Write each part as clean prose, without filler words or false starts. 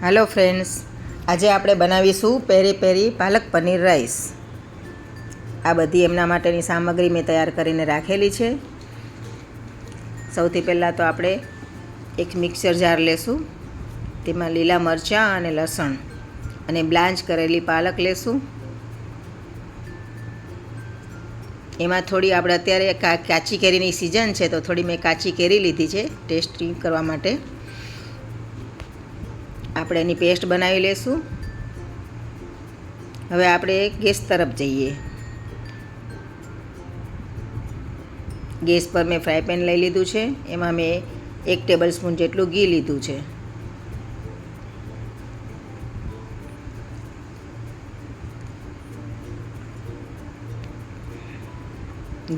Hello friends, आज આપણે બનાવીશું પેરી પેરી પાલક પનીર રાઈસ। આ બધી એમના માટેની સામગ્રી મેં તૈયાર કરીને રાખેલી છે। સૌથી પહેલાં તો આપણે એક મિક્સર જાર લેશું, તેમાં લીલા મરચાં અને લસણ અને બ્લાન્ચ કરેલી પાલક લેશું। એમાં થોડી આપણે અત્યારે કાચી કેરીની સિઝન છે તો થોડી મેં કાચી કેરી લીધી છે ટેસ્ટી કરવા માટે। આપણે એની પેસ્ટ બનાવી લેશું। હવે આપણે ગેસ તરફ જઈએ। ગેસ પર મેં ફ્રાય પેન લઈ લીધું છે, એમાં મેં 1 ટેબલ સ્પૂન જેટલું ઘી લીધું છે।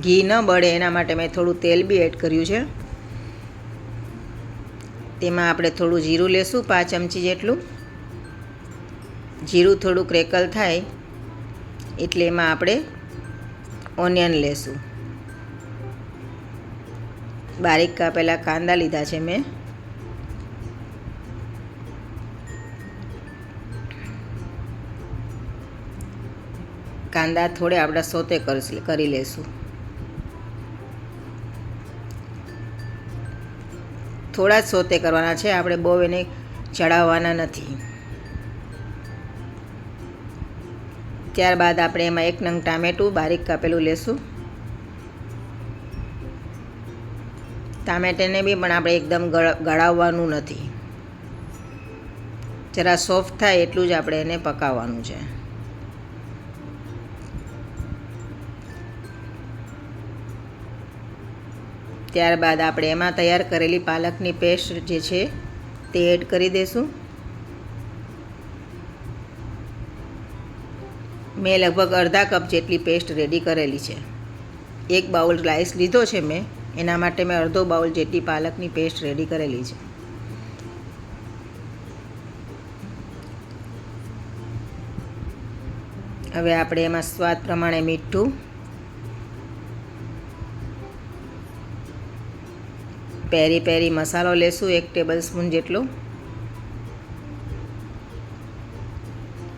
ઘી ન બળે એના માટે મેં થોડું તેલ બી એડ કર્યું છે। તેમાં આપણે થોડું જીરું લેશું, 5 ચમચી જેટલું। જીરું થોડું ક્રેકલ થાય એટલે એમાં આપણે ઓનિયન લેશું। બારીક કાપેલા કાંદા લીધા છે મેં। કાંદા થોડે આપણે સોતે કરી લેશું। થોડા જ સોતે કરવાના છે, આપણે બહુ એને ચડાવવાના નથી। ત્યારબાદ આપણે એમાં 1 નંગ ટામેટું બારીક કાપેલું લેશું। ટામેટાને બી પણ આપણે એકદમ ગળાવવાનું નથી, જરા સોફ્ટ થાય એટલું જ આપણે એને પકાવવાનું છે। ત્યારબાદ આપણે એમાં તૈયાર કરેલી પાલકની પેસ્ટ જે છે તે એડ કરી દઈશું। મેં લગભગ અડધા કપ જેટલી પેસ્ટ રેડી કરેલી છે। 1 બાઉલ રાઈસ લીધો છે મેં, એના માટે મેં અડધો બાઉલ જેટલી પાલકની પેસ્ટ રેડી કરેલી છે। હવે આપણે એમાં સ્વાદ પ્રમાણે મીઠું, પેરી પેરી મસાલો લેશું 1 ટેબલ સ્પૂન જેટલો।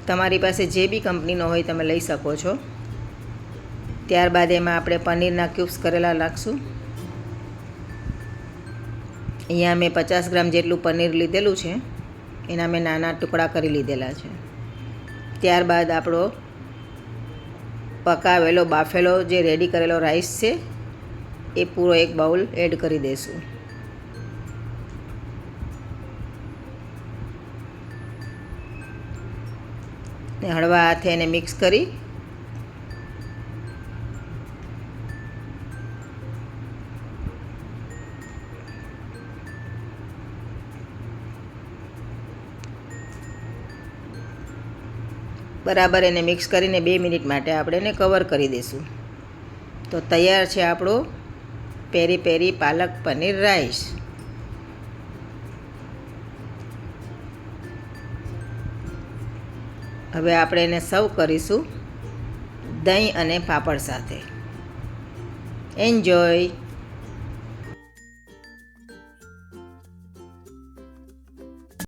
તમારી પાસે જે બી કંપનીનો હોય તમે લઈ શકો છો। ત્યારબાદ એમાં આપણે પનીરના ક્યુબ્સ કરેલા નાખશું। અહીંયા મેં 50 ગ્રામ જેટલું પનીર લીધેલું છે, એના મેં નાના ટુકડા કરી લીધેલા છે। ત્યારબાદ આપણો પકાવેલો બાફેલો જે રેડી કરેલો રાઈસ છે એ પૂરો 1 બાઉલ એડ કરી દઈશું। હળવા હાથે એને મિક્સ કરી બરાબર એને મિક્સ કરીને 2 મિનિટ માટે આપણે એને કવર કરી દઈશું। તો તૈયાર છે આપણો પેરી પેરી પાલક પનીર રાઈસ। હવે આપણે એને સર્વ કરીશું દહીં અને પાપડ સાથે। એન્જોય।